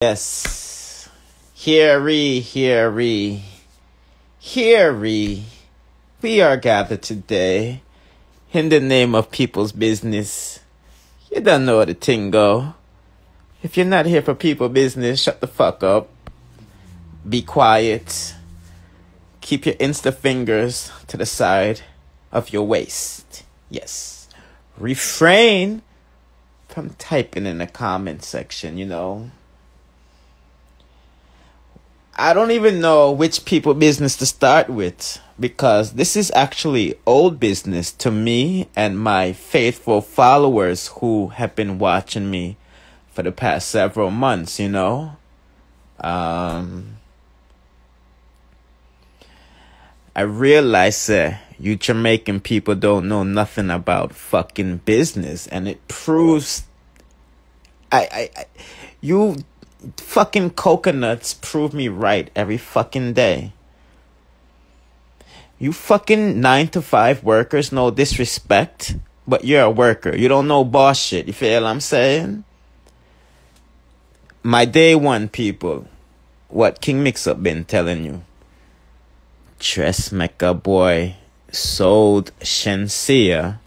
Yes. Hear ye. We are gathered today in the name of people's business. You don't know the thing go. If you're not here for people business, shut the fuck up. Be quiet. Keep your Insta fingers to the side of your waist. Yes. Refrain from typing in the comment section, I don't even know which people business to start with, because this is actually old business to me and my faithful followers who have been watching me for the past several months, I realize you Jamaican people don't know nothing about fucking business, and it proves you fucking coconuts prove me right every fucking day. You fucking 9-to-5 workers, no disrespect, but you're a worker. You don't know boss shit. You feel what I'm saying? My day one people, what King Mix-Up been telling you. Dressmaker boy sold Shenseea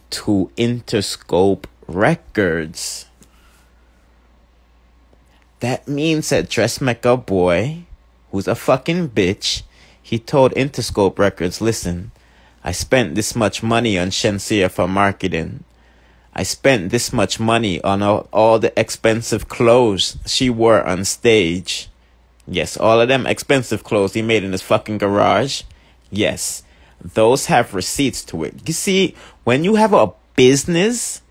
to Interscope Records. That means that Dressmaker boy, who's a fucking bitch, he told Interscope Records, listen, I spent this much money on Shenseea for marketing. I spent this much money on all the expensive clothes she wore on stage. Yes, all of them expensive clothes he made in his fucking garage. Yes, those have receipts to it. You see, when you have a business,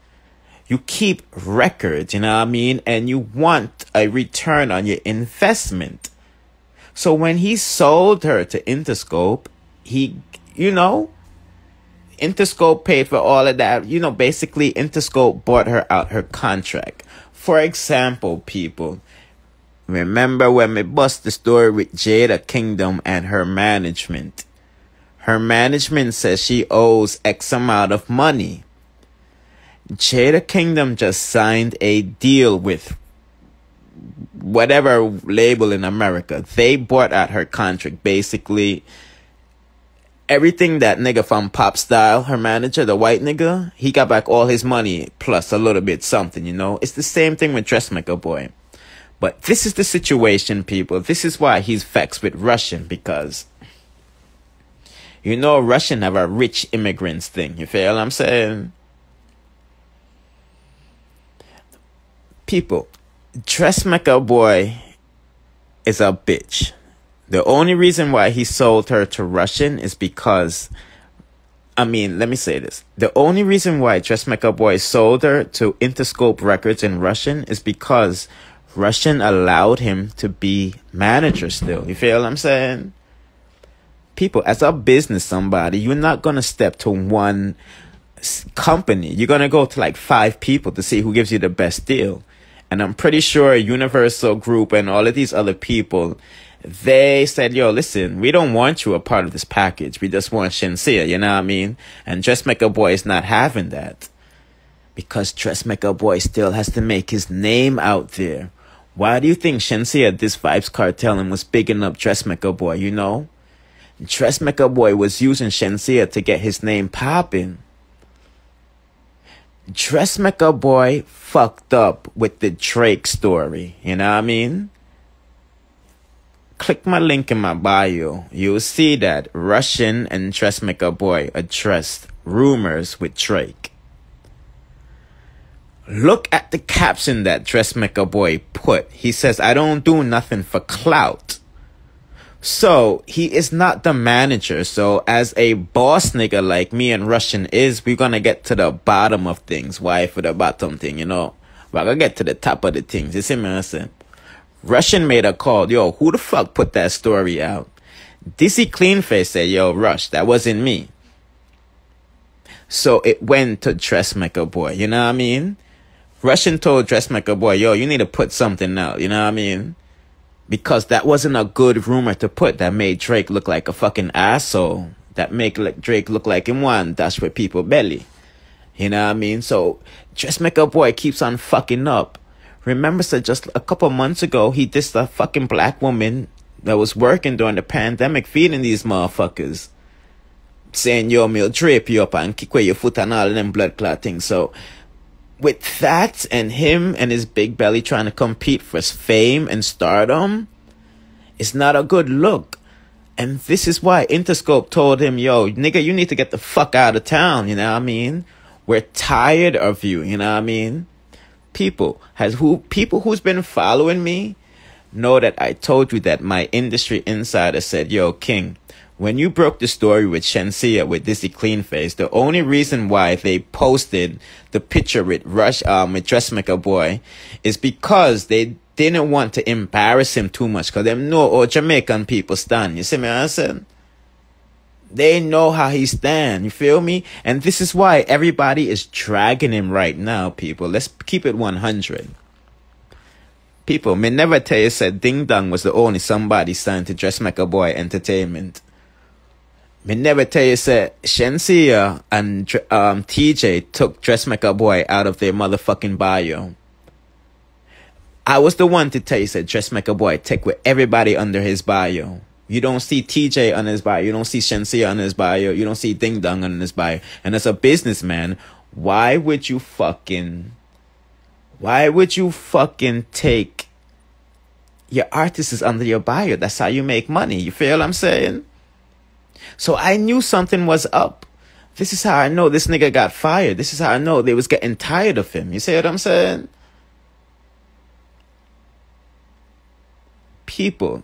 you keep records, you know what I mean? And you want a return on your investment. So when he sold her to Interscope, Interscope paid for all of that. Basically Interscope bought her out her contract. For example, people, remember when we bust the story with Jada Kingdom and her management? Her management says she owes X amount of money. Jada Kingdom just signed a deal with whatever label in America. They bought out her contract. Basically, everything that nigga from Pop Style, her manager, the white nigga, he got back all his money plus a little bit something, It's the same thing with Dressmaker boy. But this is the situation, people. This is why he's vexed with Rvssian, because Rvssian have a rich immigrants thing. You feel what I'm saying? People, Dressmaker boy is a bitch. The only reason why he sold her to Rvssian is because, let me say this. The only reason why Dressmaker boy sold her to Interscope Records in Rvssian is because Rvssian allowed him to be manager still. You feel what I'm saying? People, as a business somebody, you're not going to step to one company. You're going to go to like 5 people to see who gives you the best deal. And I'm pretty sure Universal Group and all of these other people, they said, yo, listen, we don't want you a part of this package. We just want Shenseea, you know what I mean? And Dressmaker boy is not having that, because Dressmaker boy still has to make his name out there. Why do you think Shenseea, this Vibes Cartel, and was bigging up Dressmaker boy, Dressmaker boy was using Shenseea to get his name popping. Dressmaker boy fucked up with the Drake story, you know what I mean? Click my link in my bio. You'll see that Rvssian and Dressmaker boy addressed rumors with Drake. Look at the caption that Dressmaker boy put. He says, I don't do nothing for clout. So he is not the manager. So as a boss nigga like me and Rvssian is, we're gonna get to the bottom of things. Why for the bottom thing, We're gonna get to the top of the things. You see me, Rvssian made a call. Yo, who the fuck put that story out? Dizzy Cleanface said, yo, Rush, that wasn't me. So it went to Dressmaker boy, you know what I mean? Rvssian told Dressmaker boy, yo, you need to put something out, you know what I mean? Because that wasn't a good rumor to put. That made Drake look like a fucking asshole. That make Drake look like him one dash with people belly. You know what I mean? So Dressmaker boy keeps on fucking up. Remember, sir, just a couple months ago, he dissed a fucking black woman that was working during the pandemic, feeding these motherfuckers. Saying, yo, me'll drape you up and kick away your foot and all of them blood clot things. So, with that and him and his big belly trying to compete for fame and stardom, it's not a good look. And this is why Interscope told him, yo, nigga, you need to get the fuck out of town, you know what I mean? We're tired of you, you know what I mean? People who's been following me know that I told you that my industry insider said, yo, King, when you broke the story with Shenseea with Dizzy Cleanface, the only reason why they posted the picture with Dressmaker Boy is because they didn't want to embarrass him too much, because them know how Jamaican people stand. You see me what I'm saying? They know how he stand. You feel me? And this is why everybody is dragging him right now, people. Let's keep it 100. People, me never tell you said Ding Dong was the only somebody signed to Dressmaker Boy Entertainment. Me never tell you said Shenseea and TJ took Dressmaker Boy out of their motherfucking bio. I was the one to tell you said Dressmaker Boy take with everybody under his bio. You don't see TJ on his bio. You don't see Shenseea on his bio. You don't see Ding Dong on his bio. And as a businessman, why would you fucking take your artists under your bio? That's how you make money. You feel what I'm saying? So I knew something was up. This is how I know this nigga got fired. This is how I know they was getting tired of him. You see what I'm saying? People,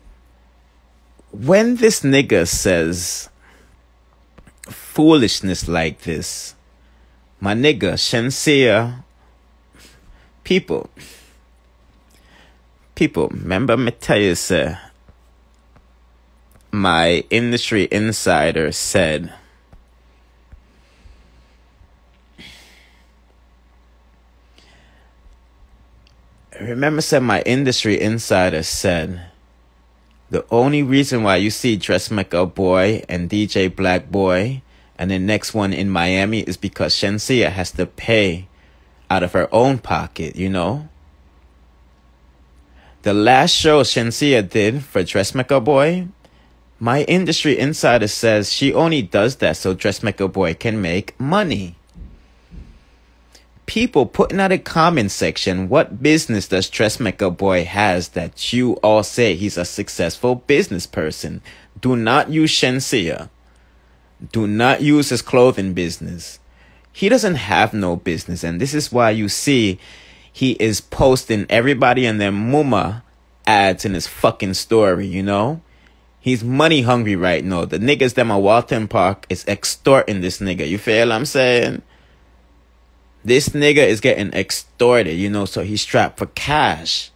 when this nigga says foolishness like this, my nigga, Shenseea, people, remember me tell you, sir, my industry insider said, my industry insider said, the only reason why you see Dressmaker Boy and DJ Black Boy and the next one in Miami is because Shenseea has to pay out of her own pocket, you know? The last show Shenseea did for Dressmaker Boy, my industry insider says she only does that so Dressmaker Boy can make money. People putting out a comment section, what business does Dressmaker Boy has that you all say he's a successful business person? Do not use Shenseea. Do not use his clothing business. He doesn't have no business, and this is why you see he is posting everybody and their mama ads in his fucking story, you know? He's money hungry right now. The niggas them at Walton Park is extorting this nigga. You feel what I'm saying? This nigga is getting extorted, you know, so he's strapped for cash.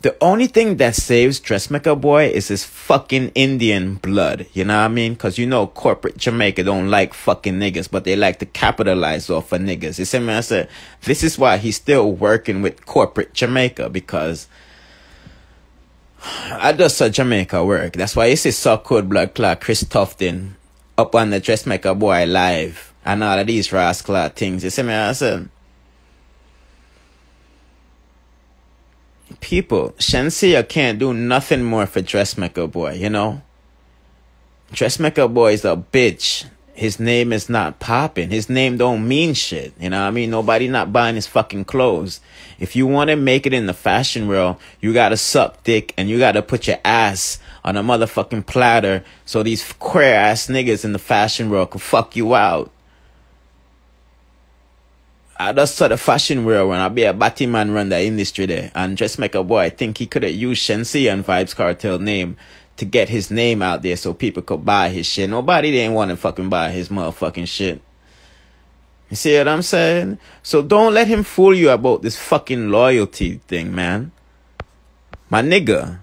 The only thing that saves Dressmaker Boy is his fucking Indian blood, you know what I mean? Because you know corporate Jamaica don't like fucking niggas, but they like to capitalize off of niggas. You see me? I said, this is why he's still working with corporate Jamaica, because I just saw Jamaica work. That's why you see So Cold Blood Clot, Chris Tufton up on the Dressmaker Boy live. And all of these rascal things. You see me? I said, people, Shenseea can't do nothing more for Dressmaker Boy, you know? Dressmaker Boy is a bitch. His name is not popping. His name don't mean shit. You know what I mean? Nobody not buying his fucking clothes. If you want to make it in the fashion world, you got to suck dick and you got to put your ass on a motherfucking platter so these queer ass niggas in the fashion world can fuck you out. I just saw the fashion world when I be a Batman run the industry there. And Dressmaker Boy, I think he could have used Shenseea and Vibes Cartel name to get his name out there so people could buy his shit. Nobody didn't want to fucking buy his motherfucking shit. You see what I'm saying? So don't let him fool you about this fucking loyalty thing, man. My nigga.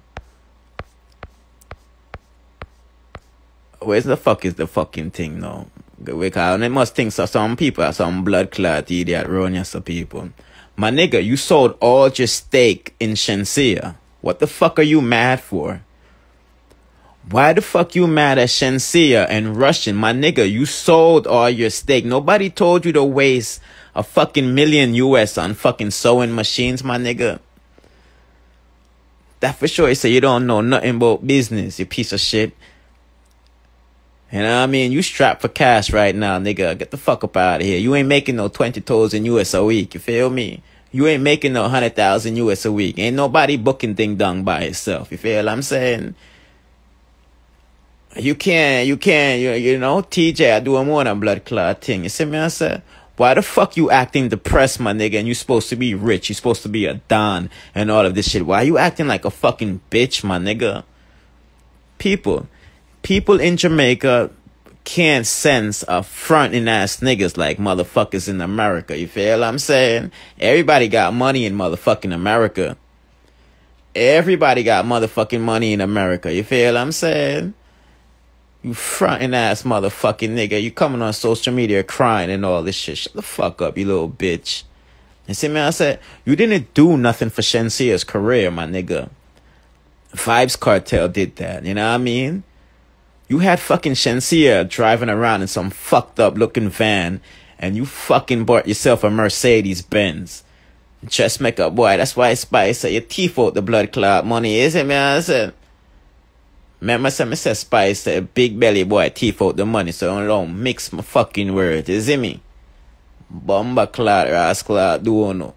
Where's the fuck is the fucking thing now? Because they must think so. Some people are some blood clot idiot erroneous people. My nigga, you sold all your stake in Shenseea. What the fuck are you mad for? Why the fuck you mad at Shenseea and Rvssian? My nigga, you sold all your stake. Nobody told you to waste a fucking million US on fucking sewing machines, my nigga. That for sure you say you don't know nothing about business, you piece of shit. You know what I mean? You strapped for cash right now, nigga. Get the fuck up out of here. You ain't making no 20,000 US a week, you feel me? You ain't making no 100,000 US a week. Ain't nobody booking ding dong by itself, you feel what I'm saying? You know, TJ, I do a more than blood clot thing. You see me, I said? Why the fuck you acting depressed, my nigga, and you supposed to be rich? You supposed to be a don and all of this shit. Why you acting like a fucking bitch, my nigga? People in Jamaica can't sense a fronting ass niggas like motherfuckers in America. You feel what I'm saying? Everybody got money in motherfucking America. Everybody got motherfucking money in America. You feel what I'm saying? You fronting ass motherfucking nigga. You coming on social media crying and all this shit. Shut the fuck up, you little bitch. You see me? I said, you didn't do nothing for Shensea's career, my nigga. Vibes Cartel did that. You know what I mean? You had fucking Shenseea driving around in some fucked up looking van, and you fucking bought yourself a Mercedes Benz. Just make up, boy. That's why Spice said your teeth out the blood clot money, is it, man? I said, remember, me say Spice said big belly boy teeth out the money, so I don't mix my fucking words, you see me? Bomba clot, ass clot, do no.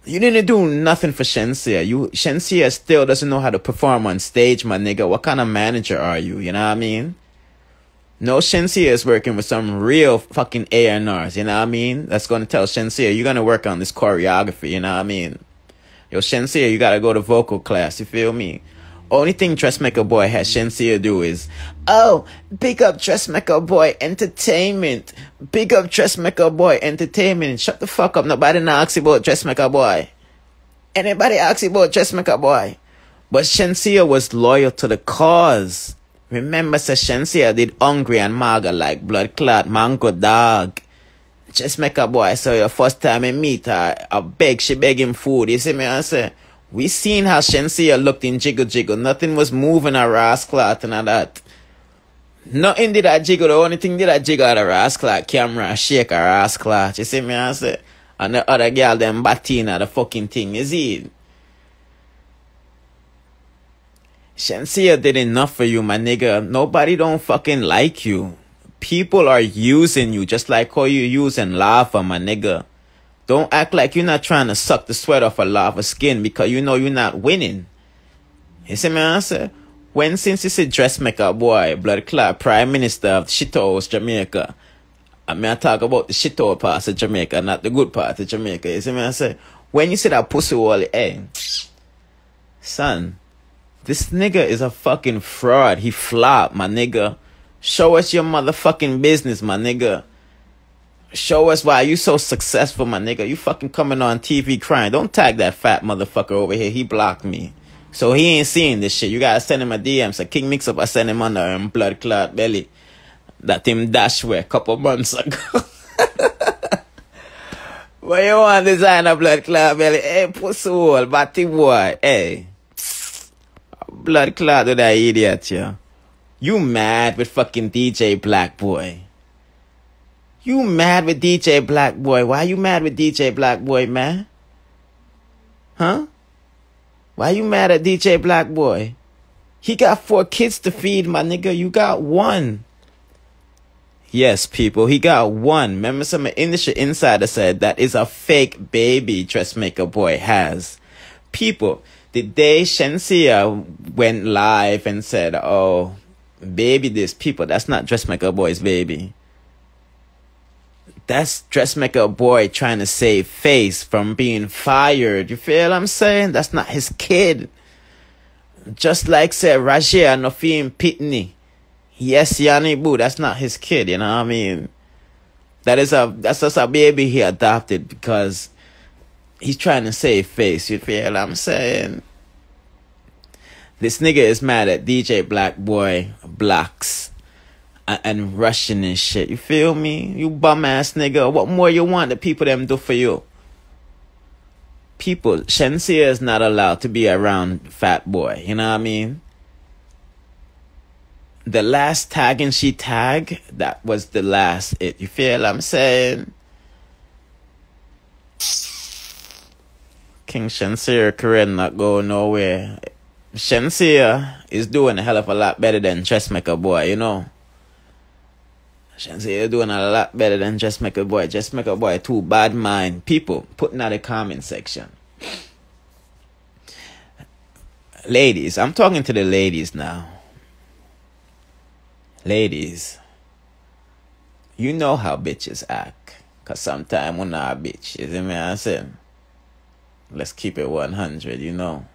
You didn't do nothing for Shenseea. Shenseea still doesn't know how to perform on stage, my nigga. What kind of manager are you? You know what I mean? No, Shenseea is working with some real fucking A&Rs, you know what I mean? That's going to tell Shenseea, you're going to work on this choreography, you know what I mean? Yo, Shenseea, you got to go to vocal class, you feel me? Only thing Dressmaker Boy has Shenseea do is, oh, big up Dressmaker Boy Entertainment. Big up Dressmaker Boy Entertainment. Shut the fuck up. Nobody not ask about Dressmaker Boy. Anybody ask about Dressmaker Boy? But Shenseea was loyal to the cause. Remember, Shenseea did Hungry and Maga like Blood Clot, Mango Dog. Dressmaker Boy, so your first time I meet her, she beg him food. You see me, I say, we seen how Shenseea looked in Jiggle Jiggle. Nothing was moving her ass clot and all that. Nothing did I jiggle. The only thing did I jiggle her ass clot. Camera shake her ass clot. You see me, I say? And the other girl them batting the fucking thing. You see it? Shenseea did enough for you, my nigga. Nobody don't fucking like you. People are using you just like how you using lava, my nigga. Don't act like you're not trying to suck the sweat off a lava skin because you know you're not winning. You see me answer? When since you say Dressmaker Boy, Blood Clot, Prime Minister of shithouse Jamaica, I mean I talk about the shithole part of Jamaica, not the good part of Jamaica. You see me answer? When you say that pussy wall, hey, son, this nigga is a fucking fraud. He flopped, my nigga. Show us your motherfucking business, my nigga. Show us why you so successful, my nigga. You fucking coming on TV crying. Don't tag that fat motherfucker over here. He blocked me. So he ain't seeing this shit. You gotta send him a DM. So King Mix Up, I send him under Blood Clot Belly. That him dash way a couple months ago. What you want to design a Blood Clot Belly? Hey, pussy hole, batty boy. Hey. Blood Clot to that idiot, yeah. You mad with fucking DJ Black Boy. You mad with DJ Black Boy. Why you mad with DJ Black Boy, man? Huh? Why you mad at DJ Black Boy? He got 4 kids to feed, my nigga. You got 1. Yes, people, he got 1. Remember some industry insider said that is a fake baby Dressmaker Boy has. People, the day Shenseea went live and said, oh, baby this, people, that's not Dressmaker Boy's baby. That's Dressmaker Boy trying to save face from being fired. You feel what I'm saying? That's not his kid. Just like say Rajia no film Pitney. Yes, Yanni Boo, that's not his kid, you know what I mean? That's just a baby he adopted because he's trying to save face. You feel what I'm saying? This nigga is mad at DJ Black Boy Blacks and Russian and shit. You feel me? You bum ass nigga. What more you want the people them do for you? People, Shenseea is not allowed to be around Fat Boy. You know what I mean? the last tagging she tagged, that was the last it. You feel I'm saying? King Shenseea career not go nowhere. Shenseea is doing a hell of a lot better than Dressmaker Boy, you know. Shenseea doing a lot better than Dressmaker Boy. Dressmaker Boy too bad mind. People putting out a comment section. Ladies, I'm talking to the ladies now. Ladies, you know how bitches act. Cause sometimes we're not a bitch. You see me I saying? Let's keep it 100, you know.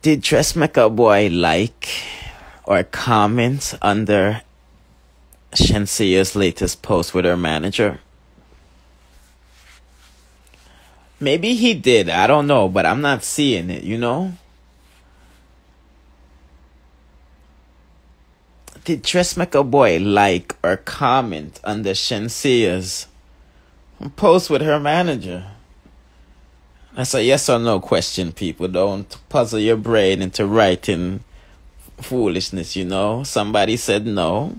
Did Dressmaker Boy like or comment under Shenseea's latest post with her manager? Maybe he did, I don't know, but I'm not seeing it, you know? Did Dressmaker Boy like or comment under Shenseea's post with her manager? That's a yes or no question, people. Don't puzzle your brain into writing foolishness, you know? Somebody said no.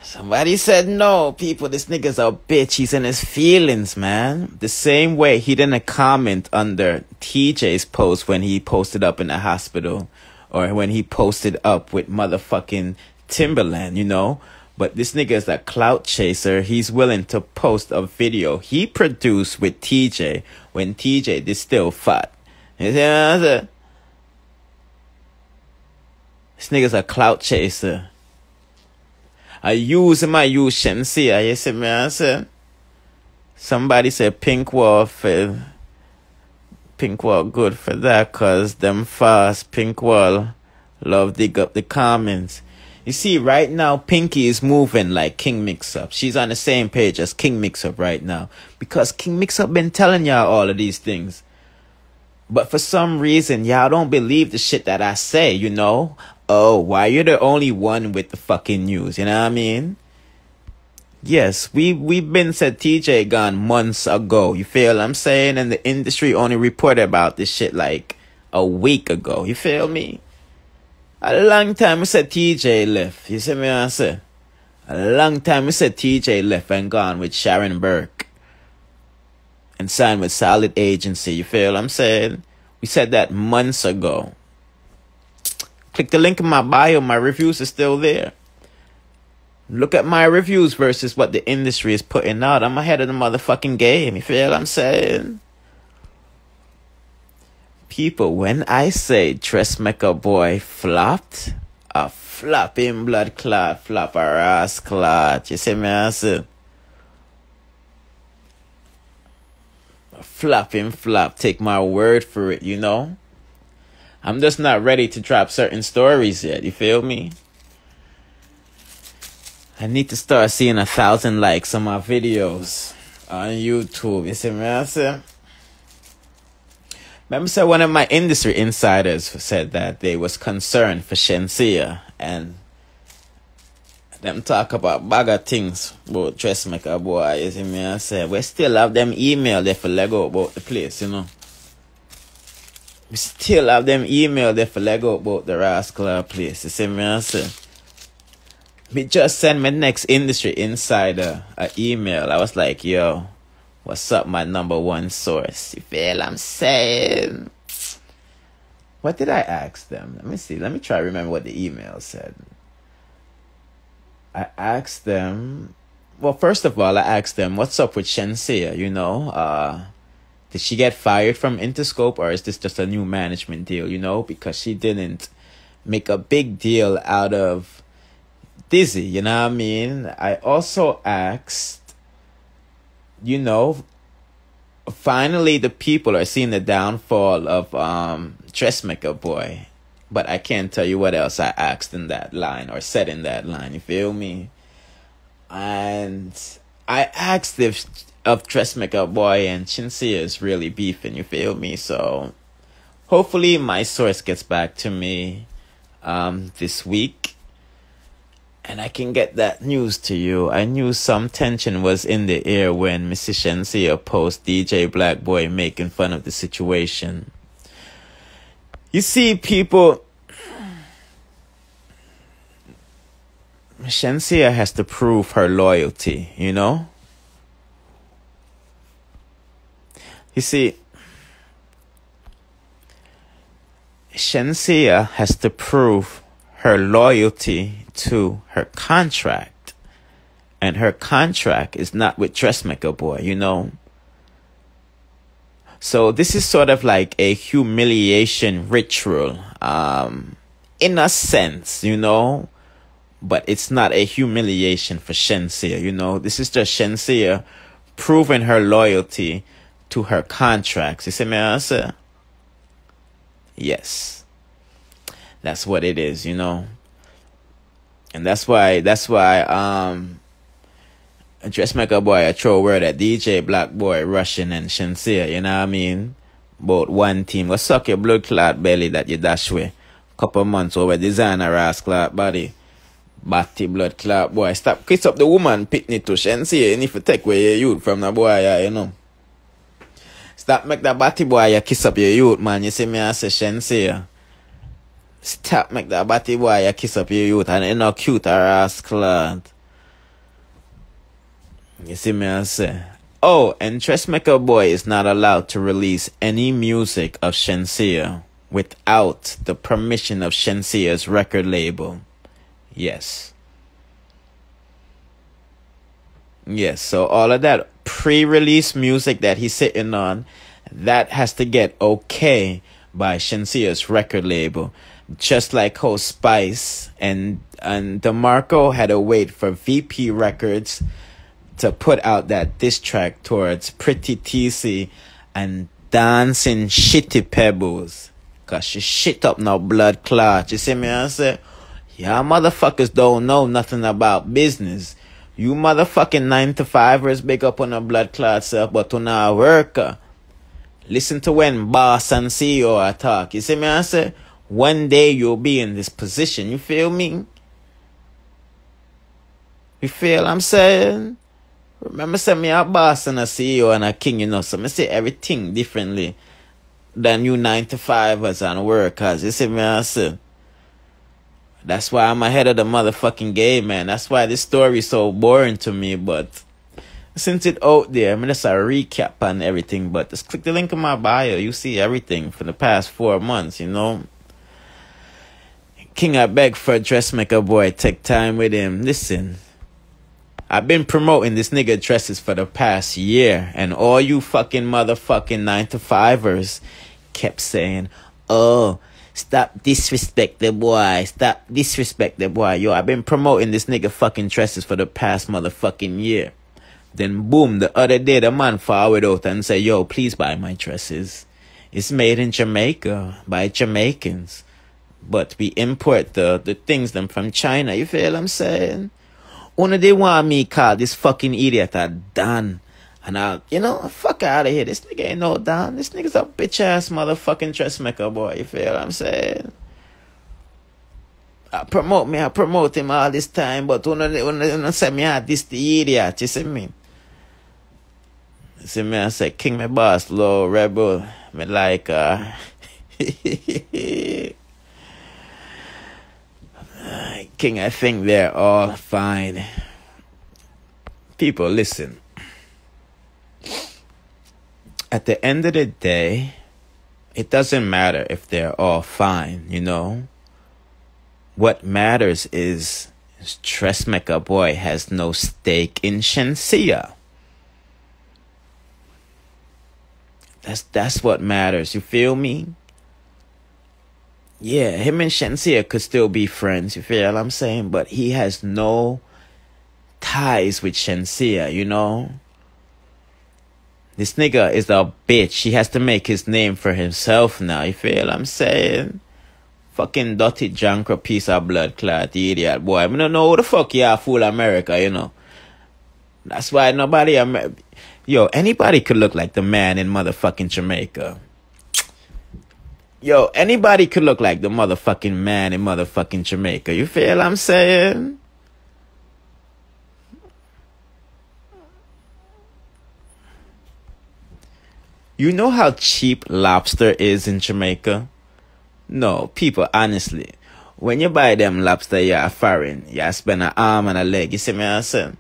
Somebody said no, people. This nigga's a bitch. He's in his feelings, man. The same way he didn't comment under TJ's post when he posted up in the hospital. Or when he posted up with motherfucking Timberland, you know? But this nigga is a clout chaser. He's willing to post a video he produced with TJ when TJ is still fat. You see what I'm saying? This nigga's a clout chaser. I use Shenseea. You see what I'm saying? Somebody said Pink Wall good for that, cause them fast. Pink Wall love dig up the comments. You see, right now Pinky is moving like King Mix-Up. She's on the same page as King Mix-Up right now, because King Mix-Up been telling y'all all of these things. But for some reason, y'all don't believe the shit that I say, you know? Oh, why you're the only one with the fucking news, you know what I mean? Yes, we've been said TJ gone months ago. You feel I'm saying? And the industry only reported about this shit like a week ago. You feel me? A long time we said TJ left. You see me what I say? A long time we said TJ left and gone with Sharon Burke. And signed with Solid Agency. You feel I'm saying? We said that months ago. Click the link in my bio. My reviews are still there. Look at my reviews versus what the industry is putting out. I'm ahead of the motherfucking game. You feel what I'm saying? People, when I say Dressmaker Boy flopped, a flopping blood clot, flop a ass clot. You see me I say? A flopping flop. Take my word for it, you know? I'm just not ready to drop certain stories yet. You feel me? I need to start seeing 1,000 likes on my videos on YouTube. You see me I say? Remember, so one of my industry insiders said that they was concerned for Shenseea, and them talk about bagger things about Dressmaker Boy. You see me I say? We still have them email there for Lego about the place, you know? We still have them email there for Lego about the rascal place. You see me I say? Me just send my next industry insider an email. I was like, yo, what's up, my number one source? You feel I'm saying? What did I ask them? Let me see. Let me try to remember what the email said. I asked them... Well, first of all, I asked them, what's up with Shenseea, you know? Did she get fired from Interscope, or is this just a new management deal, you know? Because she didn't make a big deal out of Dizzy, you know what I mean? I also asked, you know, finally the people are seeing the downfall of Dressmaker Boy. But I can't tell you what else I asked in that line or said in that line, you feel me? And I asked if Dressmaker Boy and Shenseea is really beefing, you feel me? So hopefully my source gets back to me this week. And I can get that news to you. I knew some tension was in the air when Mrs. Shenseea posted DJ Black Boy making fun of the situation. You see, people, Shenseea has to prove her loyalty, you know? You see, Shenseea has to prove her loyalty to her contract. And her contract is not with Dressmaker Boy, you know? So this is sort of like a humiliation ritual, in a sense, you know? But it's not a humiliation for Shenseea, you know? This is just Shenseea proving her loyalty to her contracts. You see me answer? Yes. That's what it is, you know? And that's why Dressmaker Boy I throw word at DJ Black Boy, Rvssian and Shenseea, you know what I mean? Both one team. Go suck your blood clot belly that you dash with. Couple months over designer ass clot body. Batty blood clot boy. Stop kiss up the woman pitney to Shenseea. And if you take away your youth from the boy, you know. Stop make that batty boy you kiss up your youth, man. You see me I say Shenseea. Stop make that batty boy you kiss up your youth and you know cute her ass clot. You see me I say. Oh, and Dressmaker Boy is not allowed to release any music of Shenseea without the permission of Shensea's record label. Yes. Yes, so all of that pre-release music that he's sitting on, that has to get okay by Shensea's record label. Just like how Spice and DeMarco had to wait for VP Records to put out that diss track towards Pretty TC and Dancing Shitty Pebbles. Cause she shit up no blood clot. You see me I say? Y'all motherfuckers don't know nothing about business. You motherfucking 9-to-5ers big up on a blood clot self, but on a worker. Listen to when boss and CEO are talk. You see me I say? One day you'll be in this position. You feel me? You feel I'm saying? Remember say me a boss and a CEO and a king, you know. So me say everything differently than you 9-to-5ers and workers. You see me I say? That's why I'm ahead of the motherfucking game, man. That's why this story is so boring to me. But since it's out there, I mean, that's a recap on everything. But just click the link in my bio. You see everything for the past 4 months, you know. King, I beg for a Dressmaker Boy. Take time with him. Listen, I've been promoting this nigga dresses for the past year. And all you fucking motherfucking 9-to-5ers kept saying, oh, stop disrespect the boy. Stop disrespect the boy. Yo, I've been promoting this nigga fucking dresses for the past motherfucking year. Then boom, the other day the man forward out and say, yo, please buy my dresses. It's made in Jamaica by Jamaicans. But we import the things them from China. You feel what I'm saying? Only they want me call this fucking idiot a Dan. And I'll, you know, fuck out of here. This nigga ain't no Dan. This nigga's a bitch-ass motherfucking Dressmaker Boy. You feel what I'm saying? I promote him all this time. But when they say me, this the idiot. You see me? You see me? I say, King, my boss, low, rebel. Me like, King, I think they're all fine. People, listen. At the end of the day, it doesn't matter if they're all fine, you know. What matters is Dressmaker Boy has no stake in Shenseea. That's what matters, you feel me? Yeah, him and Shenseea could still be friends, you feel what I'm saying? But he has no ties with Shenseea, you know? This nigga is a bitch. He has to make his name for himself now, you feel what I'm saying? Fucking dirty jankra piece of blood clot, idiot boy. I don't know who the fuck y'all fool America, you know? That's why nobody... Yo, anybody could look like the man in motherfucking Jamaica. Yo, anybody could look like the motherfucking man in motherfucking Jamaica. You feel what I'm saying? You know how cheap lobster is in Jamaica? No, people, honestly. When you buy them lobster, you're foreign. You spend an arm and a leg. You see me, I say?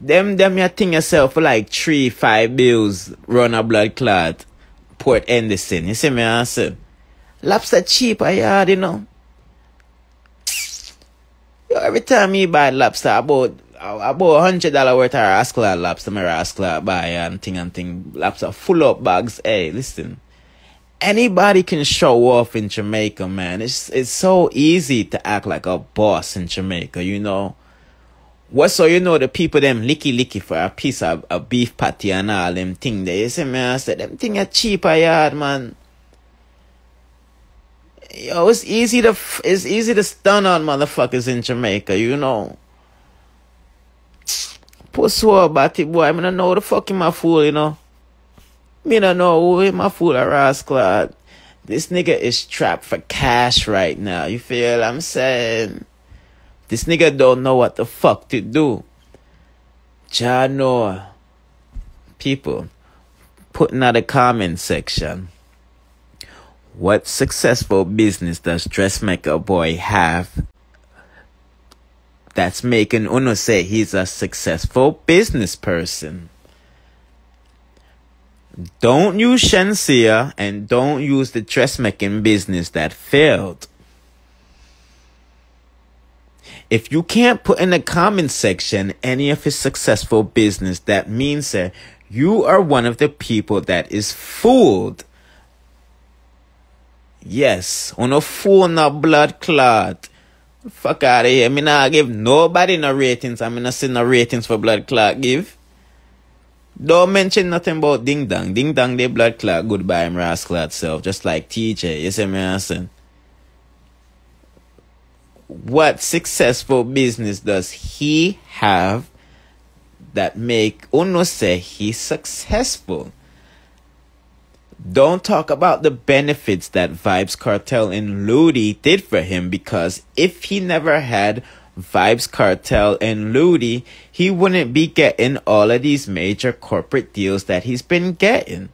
Them you think yourself for like 3-5 bills, run a blood clot, Port Henderson. You see me, I say? Lobster cheap, I heard, you know. Yo, every time you buy lobster, about $100 worth of rascal lobster, my rascal buy and thing. Lobster full up bags. Hey, listen. Anybody can show off in Jamaica, man. It's so easy to act like a boss in Jamaica, you know. What so you know the people them licky for a piece of a beef patty and all them thing there. You see me, I said them thing are cheap a yard, man. Yo, it's easy to stun on motherfuckers in Jamaica, you know. Pussy batty boy, I don't know who the fuck him a fool, you know. Me don't know who him a fool a rascal. This nigga is trapped for cash right now. You feel what I'm saying? This nigga don't know what the fuck to do. Jah know. People, put in the comment section. What successful business does Dressmaker Boy have that's making Uno say he's a successful business person? Don't use Shenseea and don't use the dressmaking business that failed. If you can't put in the comment section any of his successful business, that means that you are one of the people that is fooled. Yes, on a fool no blood clot. Fuck out of here. I not give nobody no ratings. I not see no ratings for blood clot give. Don't mention nothing about Ding Dong. Ding Dong, they blood clot goodbye, him rascal self. Just like TJ. You see me asking? What successful business does he have that make Uno say he's successful? Don't talk about the benefits that Vybz Kartel and Ludi did for him, because if he never had Vybz Kartel and Ludi, he wouldn't be getting all of these major corporate deals that he's been getting,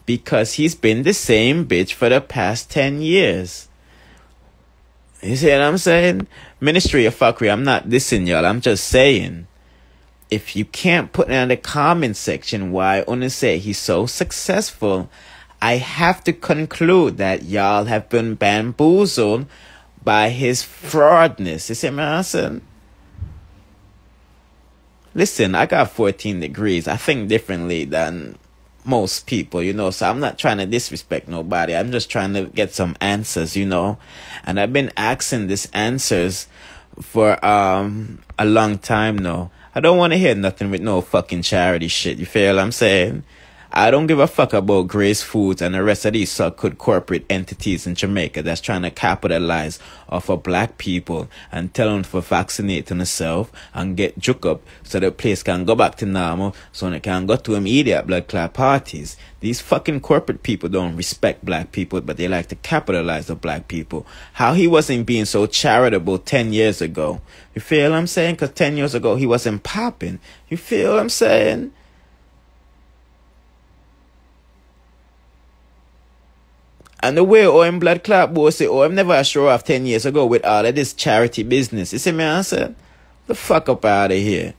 because he's been the same bitch for the past 10 years. You see what I'm saying? Ministry of fuckery. I'm not dissing y'all. I'm just saying, if you can't put in the comment section why Uno say he's so successful, I have to conclude that y'all have been bamboozled by his fraudness. You see what I'm saying? Listen, I got 14 degrees. I think differently than most people, you know, so I'm not trying to disrespect nobody. I'm just trying to get some answers, you know. And I've been asking these answers for a long time now. I don't want to hear nothing with no fucking charity shit. You feel what I'm saying? I don't give a fuck about Grace Foods and the rest of these so-called corporate entities in Jamaica that's trying to capitalize off of black people and tell them to vaccinate themselves and get juke up so the place can go back to normal, so they can go to immediate blood clot parties. These fucking corporate people don't respect black people, but they like to capitalize on black people. How he wasn't being so charitable 10 years ago. You feel what I'm saying? Because 10 years ago he wasn't popping. You feel what I'm saying? And the way OM blood clot boy say, oh, I'm never a show off 10 years ago with all of this charity business. You see me answer? The fuck up out of here.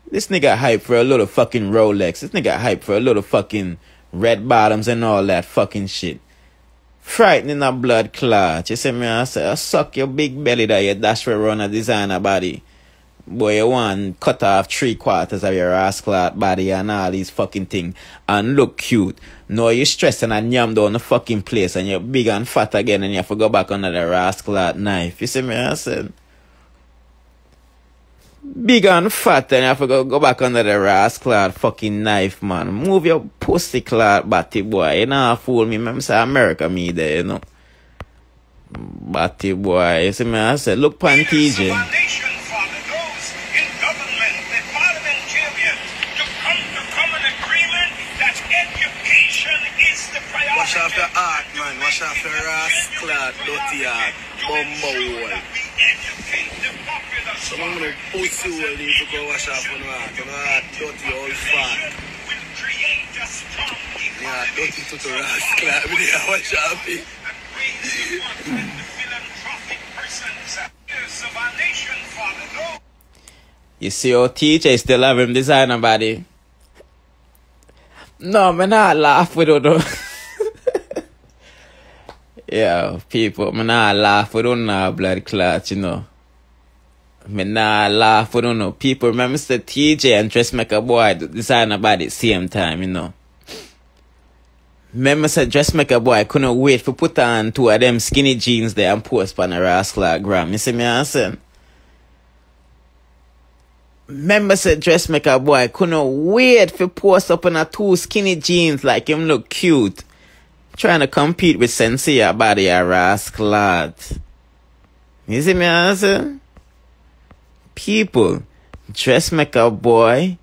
This nigga hype for a little fucking Rolex. This nigga hype for a little fucking red bottoms and all that fucking shit. Frightening a blood clot. You see me answer? I suck your big belly that you dash for run a designer body. Boy, you want cut off 3/4 of your ass clot body and all these fucking things and look cute. No, you're stressing and yam down the fucking place and you're big and fat again and you have to go back under the rascal knife. You see me I said? Big and fat and you have to go back under the rascal fucking knife, man. Move your pussy clot batty boy. You know fool me. Remember say America me there, you know. Batty boy. You see me I said? Look pan TJ. Wash off the art, man. Wash off the rascal, dirty art, bumbo hole. So I'm gonna pussy hole need to go wash off on the art. On the art, dirty old fat. Yeah, dirty to the rascal. I watch happy. You see how TJ still have him designer body? No, man, I laugh with you. Yeah, people, man, I laugh with you blood clot, you know. Me nah laugh with no people. Remember Mr. TJ and Dressmaker Boy designer body same time, you know. Remember said Dressmaker Boy couldn't wait for put on two of them skinny jeans there and post on a rascal gram. You see me answering? Remember said Dressmaker Boy couldn't wait for post up on a two skinny jeans like him look cute. Trying to compete with Shenseea body a rascal. You see me answering? People, Dressmaker Boy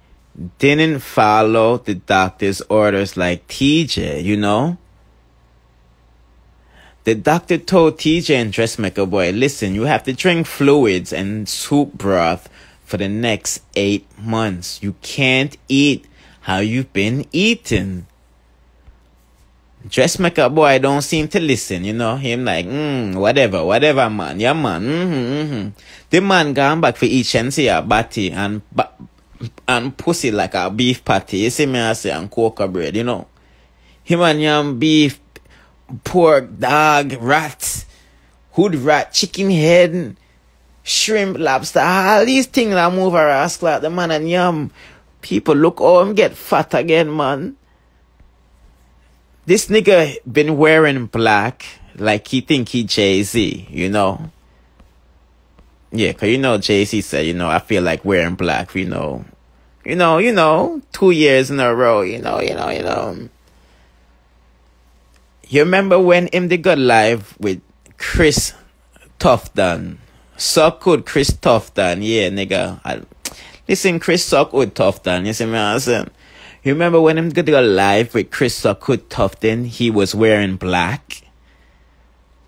didn't follow the doctor's orders like TJ, you know? The doctor told TJ and Dressmaker Boy, listen, you have to drink fluids and soup broth for the next 8 months. You can't eat how you've been eating. Dressmaker Boy don't seem to listen, you know. Him like, whatever, man. Yeah, man. The man gone back for eat Shenseea body and pussy like a beef patty. You see me I say, and cocoa bread, you know. Him and yam beef, pork, dog, rat, hood rat, chicken head, shrimp, lobster, all these things that move our ass like the man and yam. People look him get fat again, man. This nigga been wearing black like he think he Jay-Z, you know? Yeah, cause you know Jay-Z said, you know, I feel like wearing black, you know. You know, 2 years in a row, you know. You remember when him they got live with Chris Tufton? Suck good Chris Tufton, yeah, nigga. Listen, Chris suck good Tufton, you see me I'm saying? You remember when him got live with Chris Suckwood Tufton, he was wearing black?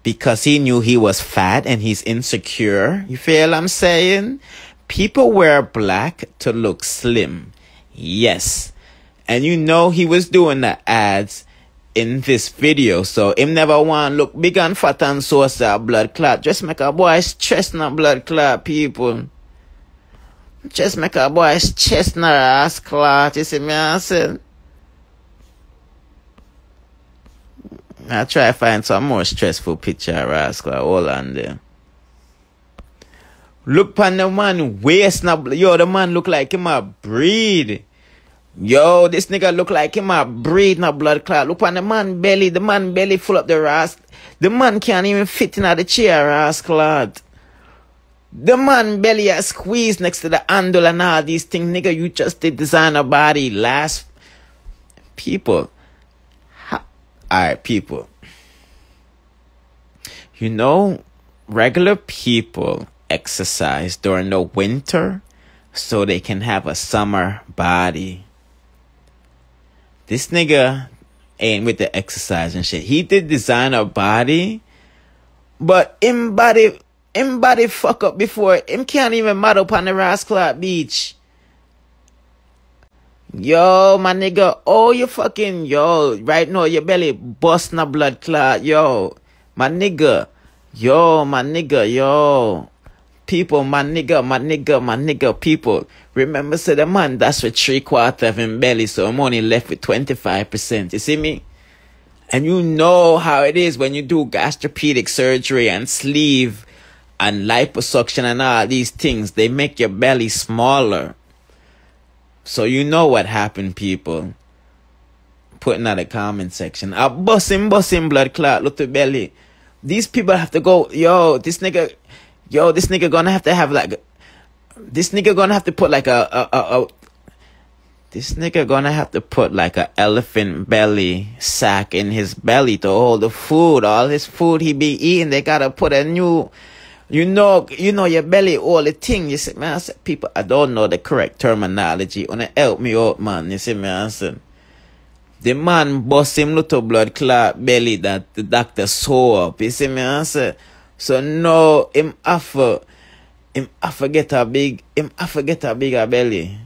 Because he knew he was fat and he's insecure. You feel I'm saying? People wear black to look slim. Yes. And you know he was doing the ads in this video. So him never want to look big and fat and sauce blood clot. Just make a boy's chest not blood clot, people. Just make a boy's chest not ass clot. You see me I said? I try to find some more stressful picture of ass clot. Hold on there. Look pan the man waist now. Yo, the man look like him a breed. Yo, this nigga look like him a breed now blood clot. Look pan the man belly. The man belly full up the ass. The man can't even fit in the chair ass clot. The man belly is squeezed next to the handle and all these things. Nigga, you just did designer body last. People. Alright, people. You know, regular people exercise during the winter so they can have a summer body. This nigga ain't with the exercise and shit. He did designer body, but him body fuck up before. Him can't even mad up on the rascal beach. Yo, my nigga. Oh, you fucking, yo. Right now, your belly busting a blood clot. Yo, my nigga. Yo, my nigga. Yo. People, my nigga, people. Remember, say the man, that's with 3/4 of him belly, so I'm only left with 25%. You see me? And you know how it is when you do gastropedic surgery and sleeve and liposuction and all these things. They make your belly smaller. So you know what happened, people. Put in the comment section. I bust him, blood clot, look the belly. These people have to go, this nigga gonna have to have like, this nigga gonna have to put like this nigga gonna have to put like a elephant belly sack in his belly to hold the food. All his food he be eating, they gotta put a new, you know your belly, all the thing. You see, man, I said, people, I don't know the correct terminology. Wanna help me out, man. You see me, I said, the man bust him little blood clot belly that the doctor sew up. You see me, I said, so no, him have get a bigger belly.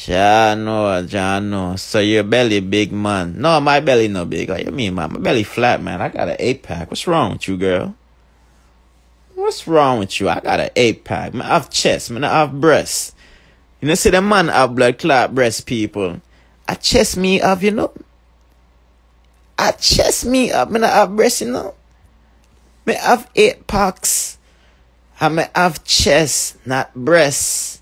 Jano. So your belly big, man. No, my belly no big. What you mean, man? My belly flat, man. I got an 8-pack. What's wrong with you, girl? What's wrong with you? I got an 8-pack. Man, I have chest. Man, I have breasts. You know, see the man have blood clot breast, people. I chest me up, you know. I chest me up. Man, I have breasts, you know. Me have 8 packs. I may have chest, not breasts.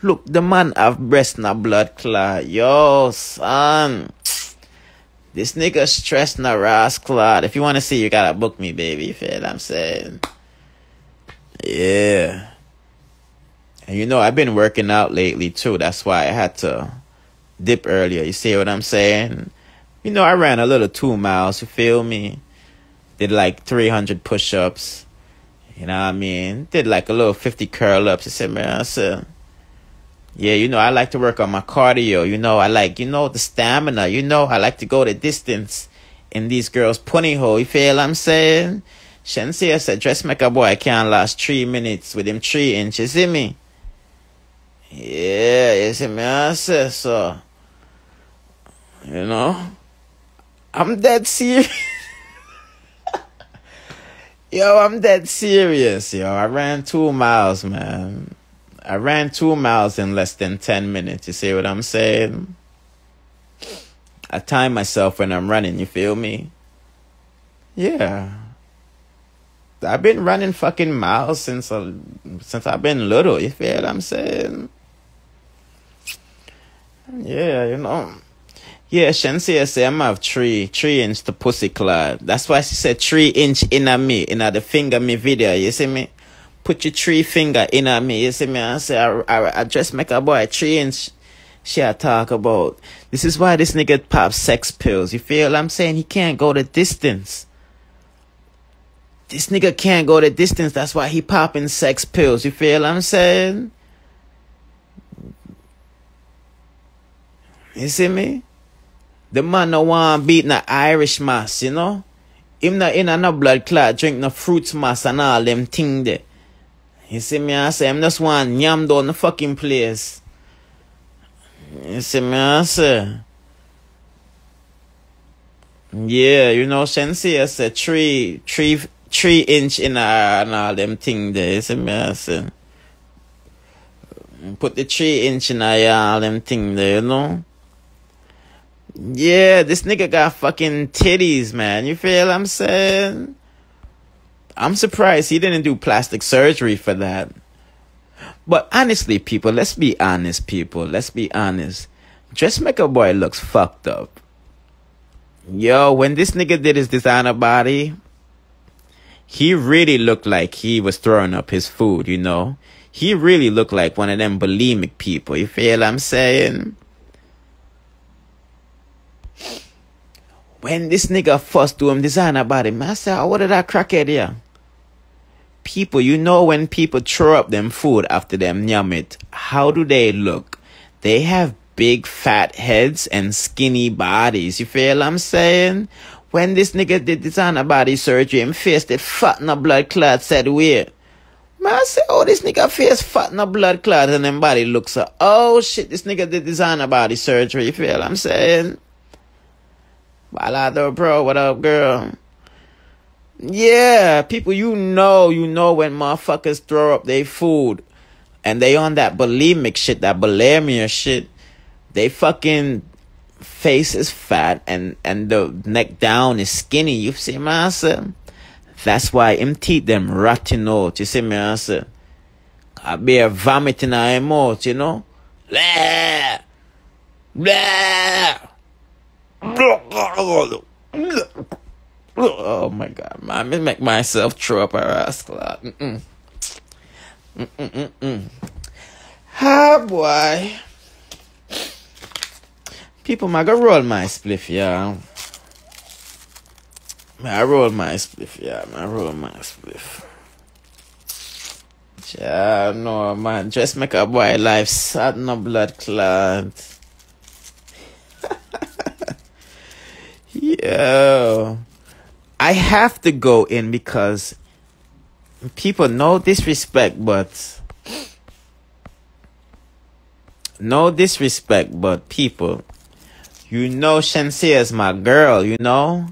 Look, the man have breast, not blood clot. Yo, son. This nigga stressed, not Ross clot. If you want to see, you gotta book me, baby. You feel what I'm saying? Yeah. And you know, I've been working out lately, too. That's why I had to dip earlier. You see what I'm saying? You know, I ran a little 2 miles. You feel me? Did like 300 push-ups. You know what I mean? Did like a little 50 curl-ups. You see, man? I said... Yeah, you know, I like to work on my cardio. You know, I like, you know, the stamina. You know, I like to go the distance in these girls' punny hole. You feel what I'm saying? Shenseea said, dressmaker boy can't last 3 minutes with him 3 inches. See me? Yeah, you see me? I said so. You know? I'm dead serious. Yo, I'm dead serious, yo. I ran 2 miles, man. I ran 2 miles in less than 10 minutes. You see what I'm saying? I time myself when I'm running. You feel me? Yeah. I've been running fucking miles since I've been little. You feel what I'm saying? Yeah, you know. Yeah, Shenseea say I'm have 3 inch to pussy clot. That's why she said 3 inch inna me, inna the finger me video. You see me? Put your 3 finger in at me. You see me? I say, I just make a boy 3 inch. She talk about. This is why this nigga pops sex pills. You feel what I'm saying? He can't go the distance. This nigga can't go the distance. That's why he popping sex pills. You feel what I'm saying? You see me? The man no want beat no Irish mass, you know? Him not in no blood clot, drink no fruits mass and all them thing there. You see me, I say, I'm just one yam down the fucking place. You see me, I say. Yeah, you know, Shenseea said 3 inch in her and all them thing there. You see me, I say. Put the 3 inch in her and all them thing there, you know. Yeah, this nigga got fucking titties, man. You feel what I'm saying? I'm surprised he didn't do plastic surgery for that. But honestly, people, let's be honest, people. Let's be honest. Dressmaker boy looks fucked up. Yo, when this nigga did his designer body, he really looked like he was throwing up his food, you know? He really looked like one of them bulimic people. You feel what I'm saying? When this nigga first do him designer body, man, I said, oh, what did that crackhead here? People, you know when people throw up them food after them yum it, how do they look? They have big fat heads and skinny bodies. You feel what I'm saying? When this nigga did designer body surgery, him face did fat in a blood clot said weird. Man, I said, oh, this nigga face fat in a blood clot and then body looks so, oh shit, this nigga did designer body surgery. You feel what I'm saying? Balado, bro, what up, girl? Yeah, people, you know when motherfuckers throw up their food and they on that bulimic shit, that bulimia shit, they fucking face is fat and the neck down is skinny. You see me, I said? That's why him teeth them rotting out. You see me, I said? I be vomiting in my mouth, you know? Blah! Blah! Oh my god, man, me make myself throw up a rascal. Ah, boy. People, man, go roll my spliff, yeah. I roll my spliff, yeah, man, I roll my spliff. Yeah, no, man, just make a boy life sad, no blood clot. Yo, I have to go in because people, no disrespect, but No disrespect, but people, you know Shenseea is my girl, you know?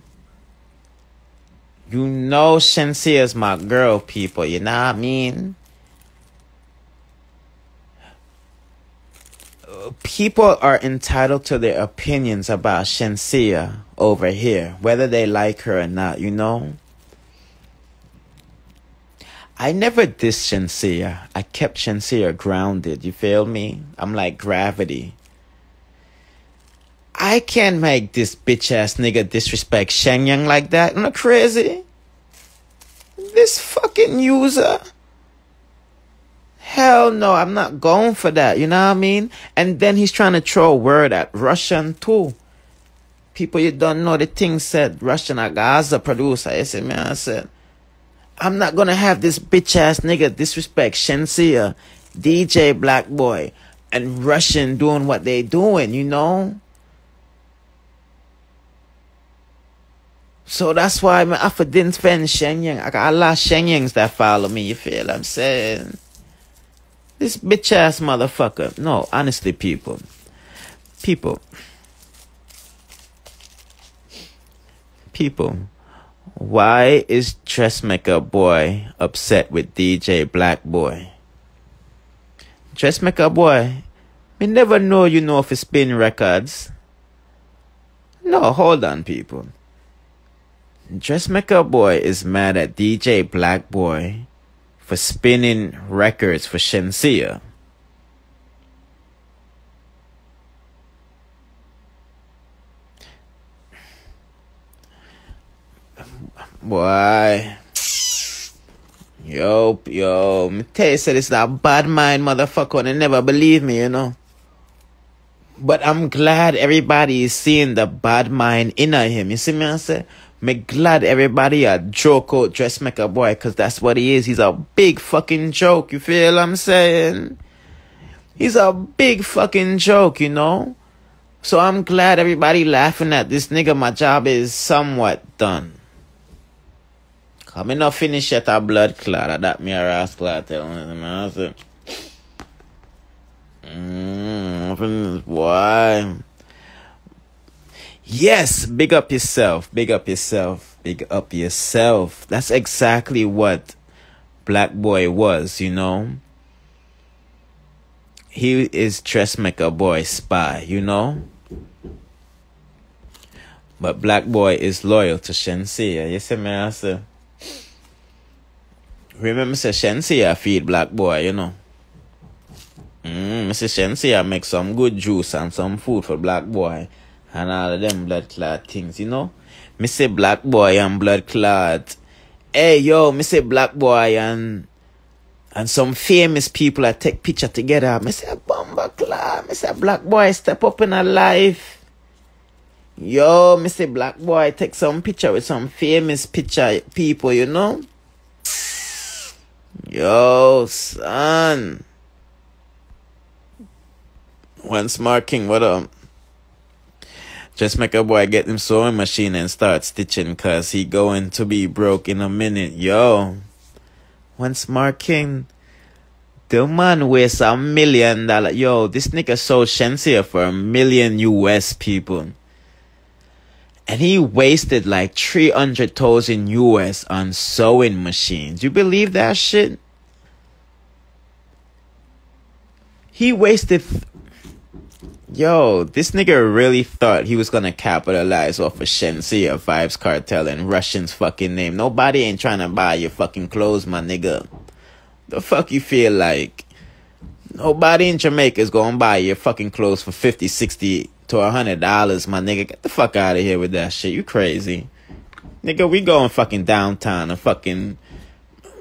You know Shenseea is my girl, people, you know what I mean? People are entitled to their opinions about Shenseea over here, whether they like her or not, you know? I never dissed Shenseea. I kept Shenseea grounded, you feel me? I'm like gravity. I can't make this bitch-ass nigga disrespect Shenyang like that. I'm not crazy. This fucking user. Hell no, I'm not going for that, you know what I mean? And then he's trying to throw a word at Russian too. People, you don't know the thing said, Russian a Gaza producer, you see me, I said, I'm not gonna have this bitch-ass nigga disrespect Shenseea, DJ Black Boy, and Russian doing what they doing, you know? So that's why I didn't defend Shenyang. I got a lot of Shenyangs that follow me, you feel what I'm saying? This bitch-ass motherfucker. No, honestly, people. Why is Dressmaker Boy upset with DJ Black Boy? Dressmaker Boy, me never know you know if it's spin records. No, hold on, people. Dressmaker Boy is mad at DJ Black Boy for spinning records for Shenseea. Boy. Yo, me tell you, said it's that bad mind motherfucker and they never believe me, you know. But I'm glad everybody is seeing the bad mind in him. You see me, I say? Me glad everybody a joke out Dressmaker Boy, cause that's what he is. He's a big fucking joke, you feel what I'm saying? He's a big fucking joke, you know? So I'm glad everybody laughing at this nigga. My job is somewhat done. Come not finish yet a blood clot. That me a rascal tell me. I say, boy. Yes, big up yourself. Big up yourself. Big up yourself. That's exactly what Black Boy was, you know? He is Dressmaker Boy spy, you know? But Black Boy is loyal to Shenseea. You see me, I say? Remember, say Shenseea feed Black Boy, you know? Mr. Shenseea make some good juice and some food for Black Boy. And all of them blood clot things, you know? Me say Black Boy and blood clot. Hey, yo, me say Black Boy and some famous people that take picture together. Me say Bomba Clot. Me say Black Boy step up in a life. Yo, me say Black Boy take some picture with some famous picture people, you know? Yo, son. One Smart King, what up? Just make a boy get him sewing machine and start stitching, cause he going to be broke in a minute. Yo. One Smart King. The man wastes $1 million. Yo, this nigga sold Shenseea for $1 million US, people. And he wasted like 300,000 US on sewing machines. You believe that shit? He wasted... Yo, this nigga really thought he was gonna capitalize off of Shenseea Vibes Cartel and Russian's fucking name. Nobody ain't trying to buy your fucking clothes, my nigga. The fuck you feel like? Nobody in Jamaica is gonna buy your fucking clothes for $50, $60 to $100, my nigga. Get the fuck out of here with that shit. You crazy. Nigga, we going fucking downtown and fucking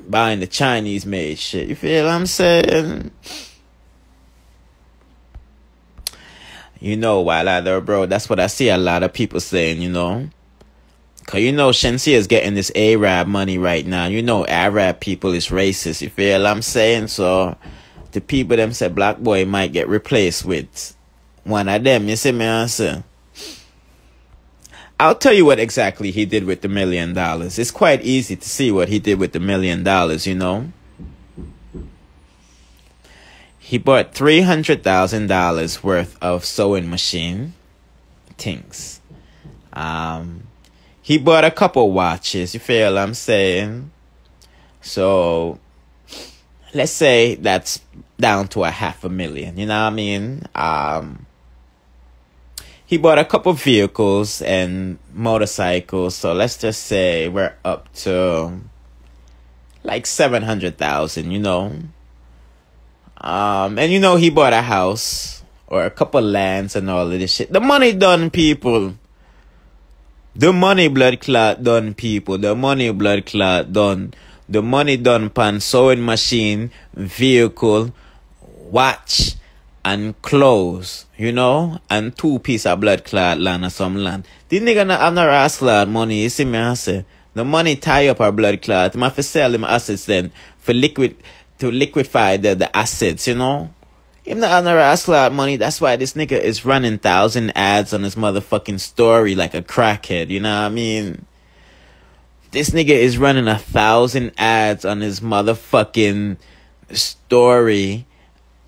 buying the Chinese made shit. You feel what I'm saying? You know, while out there, bro, that's what I see a lot of people saying, you know. Cause you know Shenseea is getting this Arab money right now. You know Arab people is racist, you feel what I'm saying? So the people them say Black Boy might get replaced with one of them. You see me answer? I'll tell you what exactly he did with the $1 million. It's quite easy to see what he did with the $1 million, you know. he bought $300,000 worth of sewing machine things. He bought a couple watches, you feel what I'm saying? So let's say that's down to $500,000, you know what I mean? He bought a couple vehicles and motorcycles, so let's just say we're up to like 700,000, you know. And you know he bought a house or a couple lands and all of this shit. The money done, people. The money blood clot done, people. The money blood clot done. The money done pan sewing machine, vehicle, watch, and clothes, you know, and 2 pieces of blood clot land or some land. The nigga not have no rascal money, you see me I say. The money tie up our blood clot. I have to sell him assets then for liquefy the assets, you know. Him not have no rascal money. That's why this nigga is running 1,000 ads on his motherfucking story like a crackhead, you know what I mean? This nigga is running 1,000 ads on his motherfucking story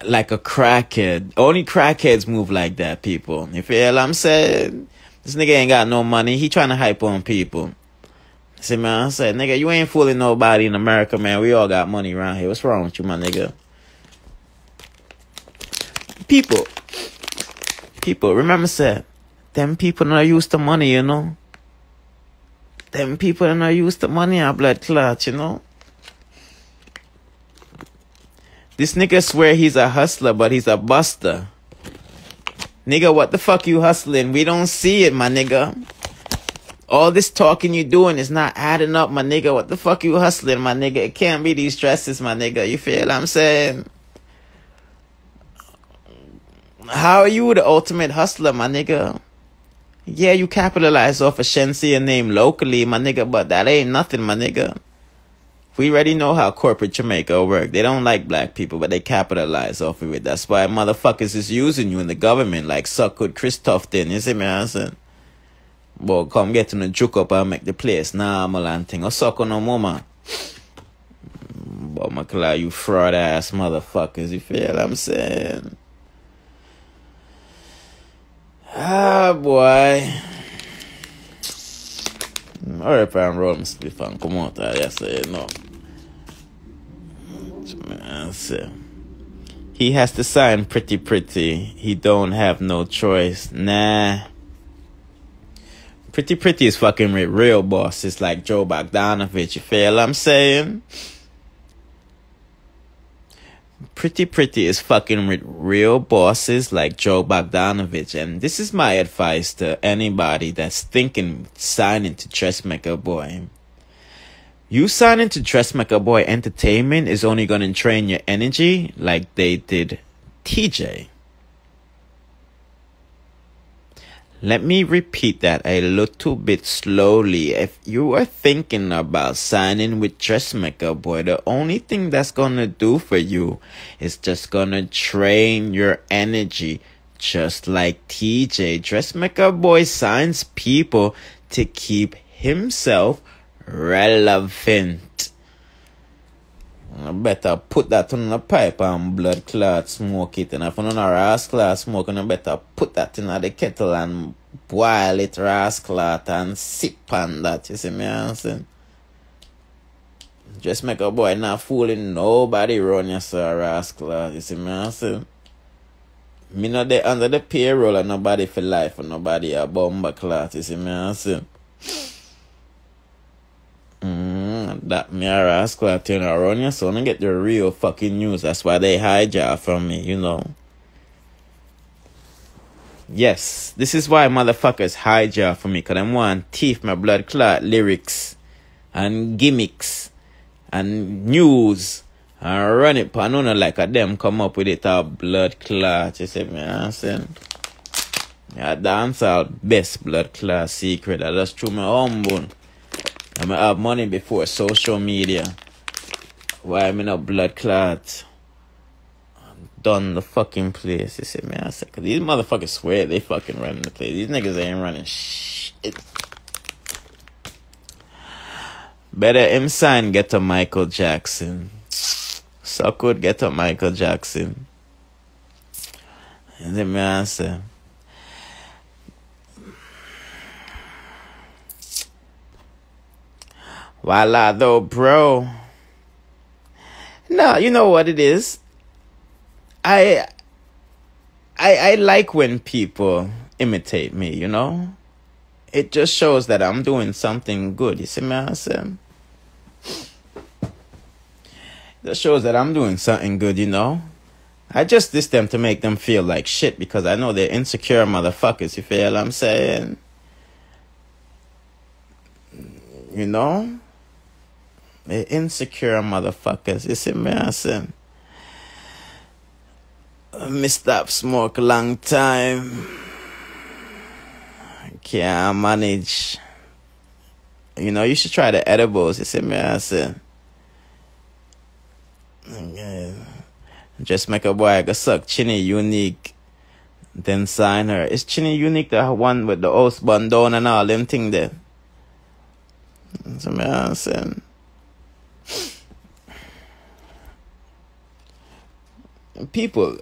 like a crackhead. Only crackheads move like that, people. You feel what I'm saying? This nigga ain't got no money. He trying to hype on people. See, man, I said, nigga, you ain't fooling nobody in America, man. We all got money around here. What's wrong with you, my nigga? People, remember, said, them people not used to money, you know? Them people are not used to money and blood clot, you know? This nigga swear he's a hustler, but he's a buster. Nigga, what the fuck you hustling? We don't see it, my nigga. All this talking you doing is not adding up, my nigga. What the fuck you hustling, my nigga? It can't be these dresses, my nigga. You feel what I'm saying? How are you the ultimate hustler, my nigga? Yeah, you capitalize off a Shenseea name locally, my nigga, but that ain't nothing, my nigga. We already know how corporate Jamaica work. They don't like black people, but they capitalize off of it. That's why motherfuckers is using you in the government, like suck with Christoph then. You see me, I said? Boy, come get in the juke up and make the place normal and thing. Or suck on no more, man. But my cloud, you fraud ass motherfuckers. You feel what I'm saying? Ah, boy. Hurry up and roll my spliff and come out there. Yes, no. He has to sign pretty. He don't have no choice. Nah. Pretty is fucking with real bosses like Joe Bogdanovich. You feel what I'm saying? Pretty is fucking with real bosses like Joe Bogdanovich. And this is my advice to anybody that's thinking signing to Dressmaker Boy. You signing to Dressmaker Boy Entertainment is only going to drain your energy like they did TJ. Let me repeat that a little bit slowly. If you are thinking about signing with Dressmaker Boy, the only thing that's gonna do for you is just gonna drain your energy. Just like TJ, Dressmaker Boy signs people to keep himself relevant. I better put that on the pipe and blood clot smoke it. And if you don't rascal smoke, I better put that in the kettle and boil it rascal and sip on that. You see me answering? Just make a boy not fooling nobody run you, sir, rascal. You see me answering? Me not there under the payroll and nobody for life and nobody a bomber clot. You see me answering? That me a rascal turn around your son and get the real fucking news. That's why they hijack from me, you know. Yes, this is why motherfuckers hijack from me. Because them want thief my blood clot lyrics and gimmicks and news and run it. But none like a them come up with it all blood clot. You see me, I'm saying? Yeah, dance all best blood clot secret. I just threw my humble. I have money before social media. Why am I not blood clot? Done the fucking place. You see me? I said, cause these motherfuckers swear they fucking running the place. These niggas ain't running shit. Better him sign get to Michael Jackson. So could get to Michael Jackson. You see me answer? Voila though, bro. No, you know what it is? I like when people imitate me, you know? It just shows that I'm doing something good. You see me answer? That shows that I'm doing something good, you know? I just diss them to make them feel like shit because I know they're insecure motherfuckers, you feel what I'm saying? You know? They're insecure motherfuckers, you see me answer? Me stop smoke a long time. Can't manage. You know, you should try the edibles, you see me answer? Okay. Just make a boy go suck Chinny Unique, then sign her. Is Chinny Unique the one with the house bun down and all them thing there? That's what I'm saying. People,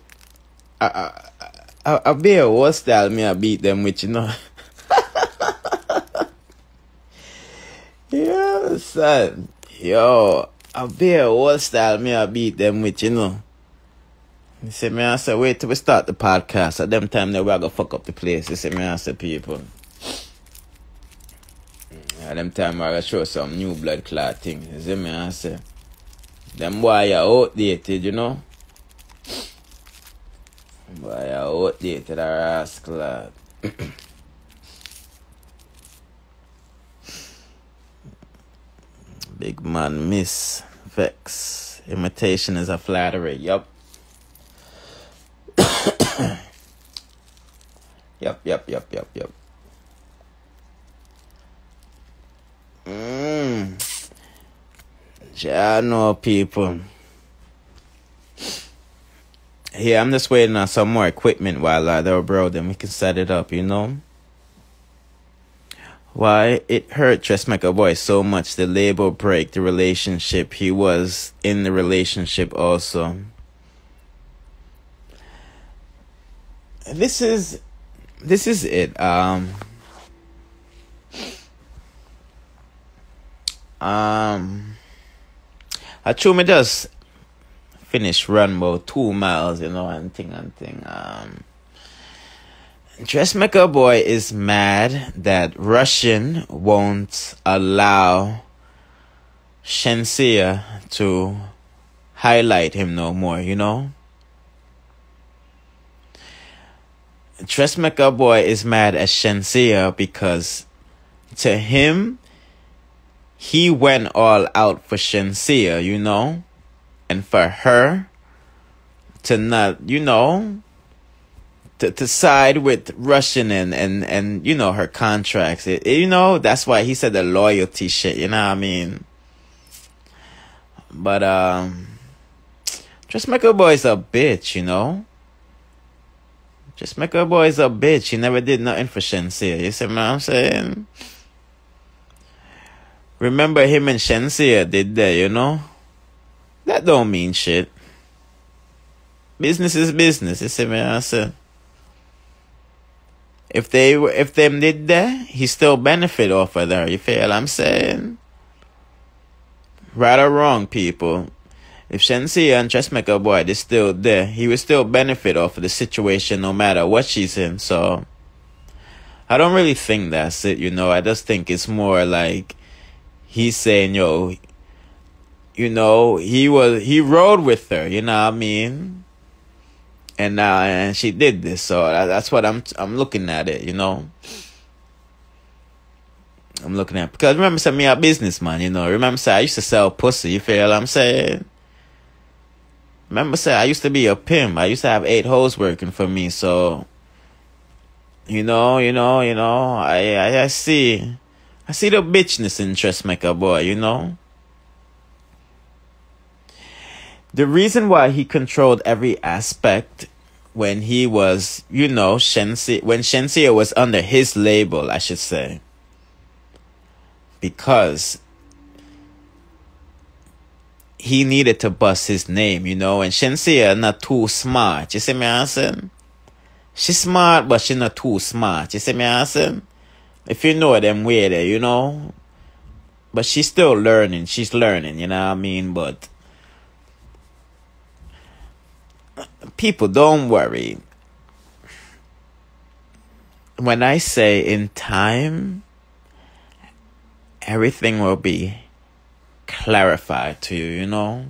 I be a what style me I beat them with, you know. Yeah, son. Yo, I be a what style me I beat them with, you know. You see me, I say, wait till we start the podcast. At them time, they were going to fuck up the place. You see me, I say, people. At them time, I going to show some new blood clot thing. You see me, I say. Them boy are outdated, you know. Boy are outdated, our ass clot. Big man, miss. Vex. Imitation is a flattery. Yup. Yep. Yeah, I know, people. Yeah, I'm just waiting on some more equipment while they're bro, then we can set it up, you know. Why it hurt Dressmaker Boy so much the label break the relationship. He was in the relationship also. This is it. I true me just finish run about 2 miles, you know, and thing. Dressmaker Boy is mad that Rvssian won't allow Shenseea to highlight him no more, you know. Dressmaker Boy is mad at Shenseea because to him, he went all out for Shenseea, you know, and for her to not, you know, to side with Rvssian and you know, her contracts. You know, that's why he said the loyalty shit, you know what I mean? But Dressmaker Boy's a bitch, you know. Dressmaker Boy's a bitch. He never did nothing for Shenseea. You see what I'm saying? Remember him and Shenseea did that, you know? That don't mean shit. Business is business. You see what I'm saying? If them did that, he still benefit off of that. You feel what I'm saying? Right or wrong, people. If Shenseea and Dressmaker Boy is still there, he will still benefit off of the situation no matter what she's in. So I don't really think that's it, you know. I just think it's more like he's saying, yo, you know, he rode with her, you know what I mean? And she did this, so that's what I'm looking at it, you know. I'm looking at, because remember, say me a businessman, you know. Remember, say I used to sell pussy. You feel what I'm saying? Remember, say I used to be a pimp. I used to have 8 hoes working for me. So, you know. I see the bitchness in Dressmaker Boy, you know. The reason why he controlled every aspect when he was, you know, when Shenseea was under his label, I should say. Because he needed to bust his name, you know, and Shenseea not too smart. You see me saying? She smart, but she not too smart. You see me asking? If you know them way there, you know. But she's still learning. She's learning, you know what I mean? But people, don't worry. When I say in time, everything will be clarified to you, you know?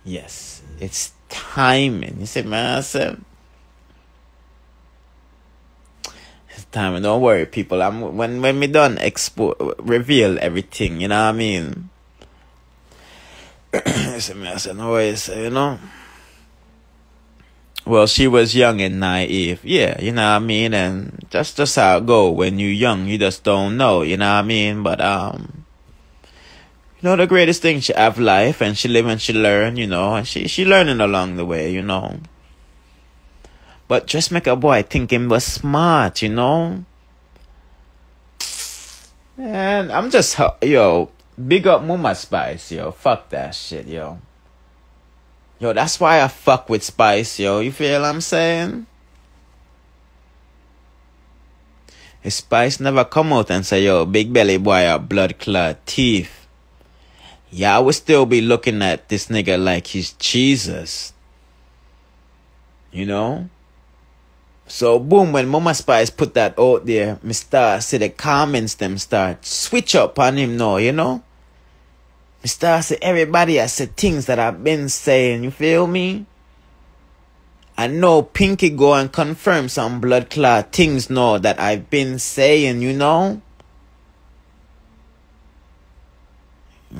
Yes, it's timing. You see me asking? Time, don't worry, people. When we done reveal everything, you know what I mean? I said, no worries, you know. Well, she was young and naive, yeah, you know what I mean, and just how it go. When you young, you just don't know, you know what I mean. But you know, the greatest thing, she have life, and she live and she learn, you know, and she learning along the way, you know. But just make a boy think him was smart, you know. And I'm just, yo, big up Mama Spice, yo. Fuck that shit, yo. Yo, that's why I fuck with Spice, yo. You feel what I'm saying? If Spice never come out and say, yo, big belly boy, a blood clot teeth. Yeah, I would still be looking at this nigga like he's Jesus. You know? So, boom, when Mama Spice put that out there, me start see the comments them start switch up on him now, you know? Me start see everybody has said things that I've been saying, you feel me? I know Pinky go and confirm some blood clot things now that I've been saying, you know?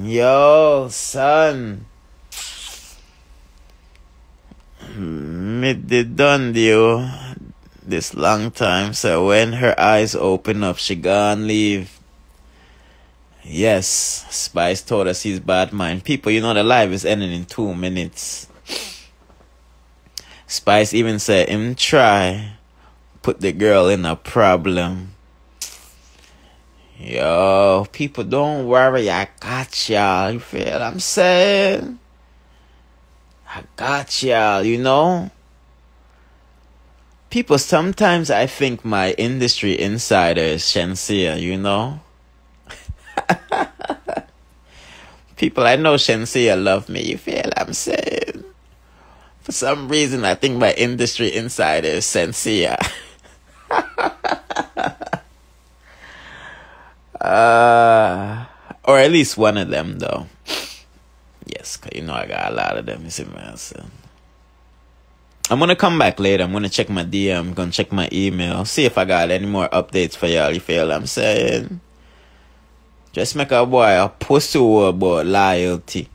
Yo, son. Me did done deal this long time, so when her eyes open up, she gone leave. Yes, Spice told us he's bad mind. People, you know the live is ending in 2 minutes. Spice even said him try put the girl in a problem. Yo, people, don't worry, I got y'all. You feel what I'm saying? I got y'all, you know? People, sometimes I think my industry insider is Shenseea, you know? People, I know Shenseea love me, you feel what I'm saying? For some reason, I think my industry insider is Shenseea. Or at least one of them, though. Yes, because you know I got a lot of them, you see me? So I'm going to come back later. I'm going to check my DM. I'm going to check my email. See if I got any more updates for y'all. You feel what I'm saying? Just make a boy a pussy about loyalty.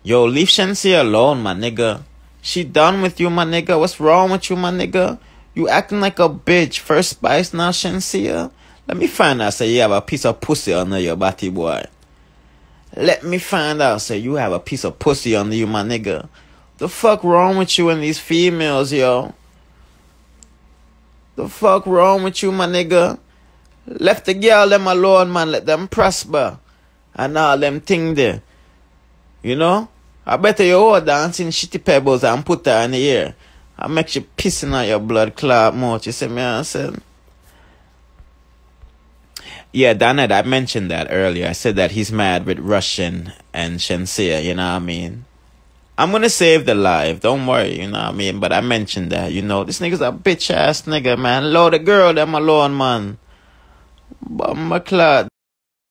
Yo, leave Shenseea alone, my nigga. She done with you, my nigga. What's wrong with you, my nigga? You acting like a bitch. First Spice, now Shenseea. Let me find out, say you have a piece of pussy under your body, boy. Let me find out, say you have a piece of pussy under you, my nigga. The fuck wrong with you and these females, yo? The fuck wrong with you, my nigga? Left the girl them alone, man. Let them prosper. And all them thing there. You know? I better you all dancing shitty pebbles and put her in the air. I make you pissing out your blood clot mouth. You see me, I said? Yeah, Donald, I mentioned that earlier. I said that he's mad with Rvssian and Shenseea, you know what I mean? I'm going to save the live. Don't worry, you know what I mean? But I mentioned that, you know. This nigga's a bitch-ass nigga, man. Lord, the girl, them alone, man. Bumba clot.